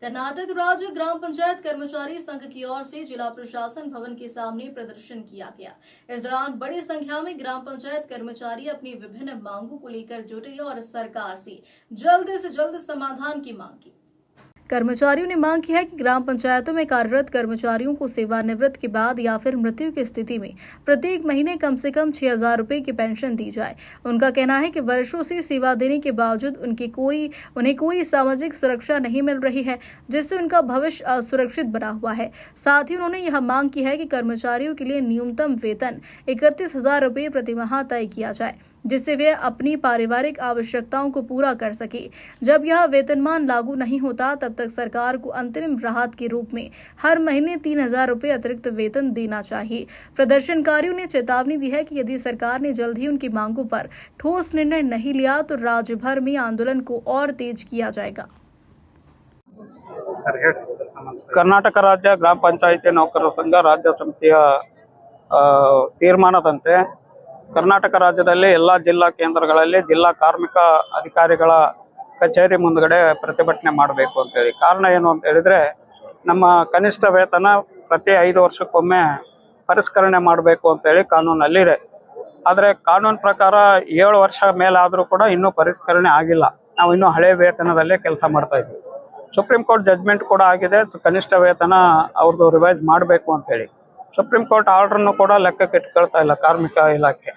कर्नाटक राज्य ग्राम पंचायत कर्मचारी संघ की ओर से जिला प्रशासन भवन के सामने प्रदर्शन किया गया। इस दौरान बड़ी संख्या में ग्राम पंचायत कर्मचारी अपनी विभिन्न मांगों को लेकर जुटे और सरकार से जल्द समाधान की मांग की। कर्मचारियों ने मांग की है कि ग्राम पंचायतों में कार्यरत कर्मचारियों को सेवानिवृत्त के बाद या फिर मृत्यु की स्थिति में प्रत्येक महीने कम से कम 6,000 रुपए की पेंशन दी जाए। उनका कहना है कि वर्षों से सेवा देने के बावजूद उन्हें कोई सामाजिक सुरक्षा नहीं मिल रही है, जिससे उनका भविष्य असुरक्षित बना हुआ है। साथ ही उन्होंने यह मांग की है कि कर्मचारियों के लिए न्यूनतम वेतन 31,000 रुपए प्रतिमाह तय किया जाए, जिससे वे अपनी पारिवारिक आवश्यकताओं को पूरा कर सके। जब यह वेतनमान लागू नहीं होता तब तक सरकार को अंतरिम राहत के रूप में हर महीने 3,000 रुपए अतिरिक्त वेतन देना चाहिए। प्रदर्शनकारियों ने चेतावनी दी है कि यदि सरकार ने जल्द ही उनकी मांगों पर ठोस निर्णय नहीं लिया तो राज्य भर में आंदोलन को और तेज किया जाएगा। कर्नाटक राज्य ग्राम पंचायती नौकरರ ಸಂಘ ರಾಜ್ಯ ಸಮಿತಿಯ ತೀರ್ಮಾನದಂತೆ ಕರ್ನಾಟಕ ರಾಜ್ಯದಲ್ಲಿ ಎಲ್ಲ ಜಿಲ್ಲಾ ಕೇಂದ್ರಗಳಲ್ಲಿ ಜಿಲ್ಲಾ ಕಾರ್ಮಿಕ ಅಧಿಕಾರಿಗಳ ಕಚೇರಿ ಮುಂದಗಡೆ ಪ್ರತಿಭಟನೆ ಮಾಡಬೇಕು ಅಂತ ಹೇಳಿ. ಕಾರಣ ಏನು ಅಂತ ಹೇಳಿದ್ರೆ, ನಮ್ಮ ಕನಿಷ್ಠ ವೇತನ ಪ್ರತಿ 5 ವರ್ಷಕ್ಕೊಮ್ಮೆ ಪರಿಷ್ಕರಣೆ ಮಾಡಬೇಕು ಅಂತ ಹೇಳಿ ಕಾನೂನಲ್ಲಿದೆ. ಆದರೆ ಕಾನೂನು ಪ್ರಕಾರ 7 ವರ್ಷ ಮೇಲಾದರೂ ಕೂಡ ಇನ್ನೂ ಪರಿಷ್ಕರಣೆ ಆಗಿಲ್ಲ. ನಾವು ಇನ್ನೂ ಹಳೆ ವೇತನದಲ್ಲೇ ಕೆಲಸ ಮಾಡ್ತಾ ಇದ್ವಿ. ಸುಪ್ರೀಂ ಕೋರ್ಟ್ ಜಡ್ಜ್ಮೆಂಟ್ ಕೂಡ ಆಗಿದೆ, ಕನಿಷ್ಠ ವೇತನ ಅವ್ರದ್ದು ರಿವೈಸ್ ಮಾಡಬೇಕು ಅಂತ ಹೇಳಿ. ಸುಪ್ರೀಂ ಕೋರ್ಟ್ ಆರ್ಡರ್ನು ಕೂಡ ಲೆಕ್ಕಕ್ಕೆ ಇಟ್ಕೊಳ್ತಾ ಇಲ್ಲ ಕಾರ್ಮಿಕ ಇಲಾಖೆ.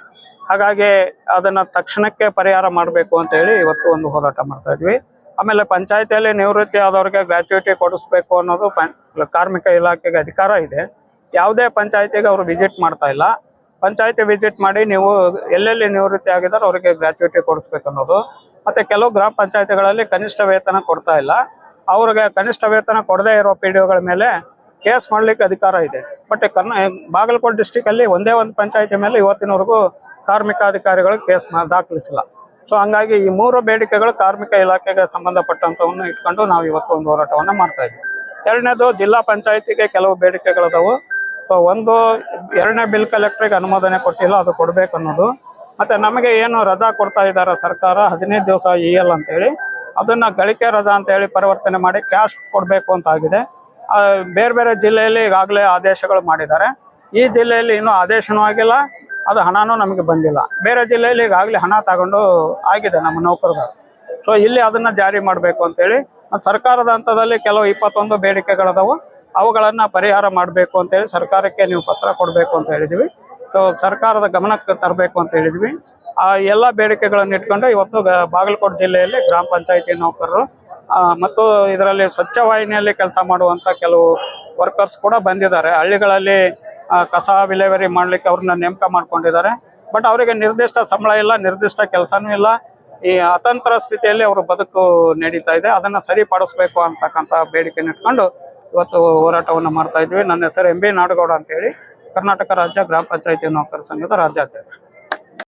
ಹಾಗಾಗಿ ಅದನ್ನ ತಕ್ಷಣಕ್ಕೆ ಪರಿಹಾರ ಮಾಡಬೇಕು ಅಂತ ಹೇಳಿ ಇವತ್ತು ಒಂದು ಹೋರಾಟ ಮಾಡ್ತಾ ಇದ್ವಿ. ಆಮೇಲೆ ಪಂಚಾಯತಿಯಲ್ಲಿ ನಿವೃತ್ತಿ ಆದವರಿಗೆ ಗ್ರಾಚ್ಯುಯಿಟಿ ಕೊಡಿಸ್ಬೇಕು ಅನ್ನೋದು ಕಾರ್ಮಿಕ ಇಲಾಖೆಗೆ ಅಧಿಕಾರ ಇದೆ. ಯಾವುದೇ ಪಂಚಾಯತಿಗೆ ಅವರು ವಿಸಿಟ್ ಮಾಡ್ತಾ ಇಲ್ಲ. ಪಂಚಾಯತಿ ವಿಸಿಟ್ ಮಾಡಿ ನೀವು ಎಲ್ಲೆಲ್ಲಿ ನಿವೃತ್ತಿ ಆಗಿದಾರೋ ಅವರಿಗೆ ಗ್ರಾಚ್ಯುಯಿಟಿ ಕೊಡಿಸ್ಬೇಕು ಅನ್ನೋದು. ಮತ್ತೆ ಕೆಲವು ಗ್ರಾಮ ಪಂಚಾಯತಿಗಳಲ್ಲಿ ಕನಿಷ್ಠ ವೇತನ ಕೊಡ್ತಾ ಇಲ್ಲ. ಅವ್ರಿಗೆ ಕನಿಷ್ಠ ವೇತನ ಕೊಡದೇ ಇರೋ PDOಗಳ ಮೇಲೆ ಕೇಸ್ ಮಾಡ್ಲಿಕ್ಕೆ ಅಧಿಕಾರ ಇದೆ. ಬಟ್ ಬಾಗಲಕೋಟೆ ಡಿಸ್ಟಿಕ್ ಅಲ್ಲಿ ಒಂದೇ ಒಂದು ಪಂಚಾಯತಿ ಮೇಲೆ ಇವತ್ತಿನವರೆಗೂ ಕಾರ್ಮಿಕ ಅಧಿಕಾರಿಗಳು ಕೇಸ್ ದಾಖಲಿಸಿಲ್ಲ. ಸೊ ಹಂಗಾಗಿ ಈ 3 ಬೇಡಿಕೆಗಳು ಕಾರ್ಮಿಕ ಇಲಾಖೆಗೆ ಸಂಬಂಧಪಟ್ಟಂತವನ್ನು ಇಟ್ಕೊಂಡು ನಾವು ಇವತ್ತು ಒಂದು ಹೋರಾಟವನ್ನು ಮಾಡ್ತಾ ಇದ್ವಿ. ಎರಡನೇದು ಜಿಲ್ಲಾ ಪಂಚಾಯತಿಗೆ ಕೆಲವು ಬೇಡಿಕೆಗಳದಾವು. ಸೊ ಒಂದು 2ನೇ ಬಿಲ್ ಕಲೆಕ್ಟರ್ಗೆ ಅನುಮೋದನೆ ಕೊಟ್ಟಿಲ್ಲ, ಅದು ಕೊಡ್ಬೇಕು ಅನ್ನೋದು. ಮತ್ತೆ ನಮಗೆ ಏನು ರಜಾ ಕೊಡ್ತಾ ಇದ್ದಾರೆ ಸರ್ಕಾರ 15 ದಿವಸ EL ಅಂತೇಳಿ, ಅದನ್ನ ಗಳಿಕೆ ರಜಾ ಅಂತ ಹೇಳಿ ಪರಿವರ್ತನೆ ಮಾಡಿ ಕ್ಯಾಶ್ ಕೊಡಬೇಕು ಅಂತ ಆಗಿದೆ. ಬೇರೆ ಬೇರೆ ಜಿಲ್ಲೆಯಲ್ಲಿ ಈಗಾಗಲೇ ಆದೇಶಗಳು ಮಾಡಿದ್ದಾರೆ. ಈ ಜಿಲ್ಲೆಯಲ್ಲಿ ಇನ್ನೂ ಆದೇಶನೂ ಆಗಿಲ್ಲ, ಅದು ಹಣನೂ ನಮಗೆ ಬಂದಿಲ್ಲ. ಬೇರೆ ಜಿಲ್ಲೆಯಲ್ಲಿ ಈಗಾಗಲೇ ಹಣ ತಗೊಂಡು ಆಗಿದೆ ನಮ್ಮ ನೌಕರರು. ಸೊ ಇಲ್ಲಿ ಅದನ್ನ ಜಾರಿ ಮಾಡಬೇಕು ಅಂತೇಳಿ ಸರ್ಕಾರದ ಹಂತದಲ್ಲಿ ಕೆಲವು 21 ಬೇಡಿಕೆಗಳದಾವು, ಅವುಗಳನ್ನ ಪರಿಹಾರ ಮಾಡಬೇಕು ಅಂತೇಳಿ ಸರ್ಕಾರಕ್ಕೆ ನೀವು ಪತ್ರ ಕೊಡಬೇಕು ಅಂತ ಹೇಳಿದ್ವಿ. ಸೊ ಸರ್ಕಾರದ ಗಮನಕ್ಕೆ ತರಬೇಕು ಅಂತ ಹೇಳಿದ್ವಿ. ಆ ಎಲ್ಲ ಬೇಡಿಕೆಗಳನ್ನು ಇಟ್ಕೊಂಡು ಇವತ್ತು ಬಾಗಲಕೋಟೆ ಜಿಲ್ಲೆಯಲ್ಲಿ ಗ್ರಾಮ ಪಂಚಾಯತಿ ನೌಕರರು ಮತ್ತು ಇದರಲ್ಲಿ ಸ್ವಚ್ಛ ವಾಹಿನಿಯಲ್ಲಿ ಕೆಲಸ ಮಾಡುವಂತ ಕೆಲವು ವರ್ಕರ್ಸ್ ಕೂಡ ಬಂದಿದ್ದಾರೆ. ಹಳ್ಳಿಗಳಲ್ಲಿ ಕಸ ವಿಲೇವಾರಿ ಮಾಡ್ಲಿಕ್ಕೆ ಅವ್ರನ್ನ ನೇಮಕ ಮಾಡ್ಕೊಂಡಿದ್ದಾರೆ. ಬಟ್ ಅವರಿಗೆ ನಿರ್ದಿಷ್ಟ ಸಂಬಳ ಇಲ್ಲ, ನಿರ್ದಿಷ್ಟ ಕೆಲಸನೂ ಇಲ್ಲ. ಈ ಅತಂತ್ರ ಸ್ಥಿತಿಯಲ್ಲಿ ಅವರು ಬದುಕು ನಡೀತಾ ಇದೆ. ಅದನ್ನ ಸರಿಪಡಿಸ್ಬೇಕು ಅಂತಕ್ಕಂಥ ಬೇಡಿಕೆನ ಇಟ್ಕೊಂಡು ಇವತ್ತು ಹೋರಾಟವನ್ನು ಮಾಡ್ತಾ ಇದ್ವಿ. ನನ್ನ ಹೆಸರು MB ನಾಡಗೌಡ ಅಂತ ಹೇಳಿ, ಕರ್ನಾಟಕ ರಾಜ್ಯ ಗ್ರಾಮ ಪಂಚಾಯತಿ ನೌಕರರ ಸಂಘದ ರಾಜ್ಯಾಧ್ಯಕ್ಷ.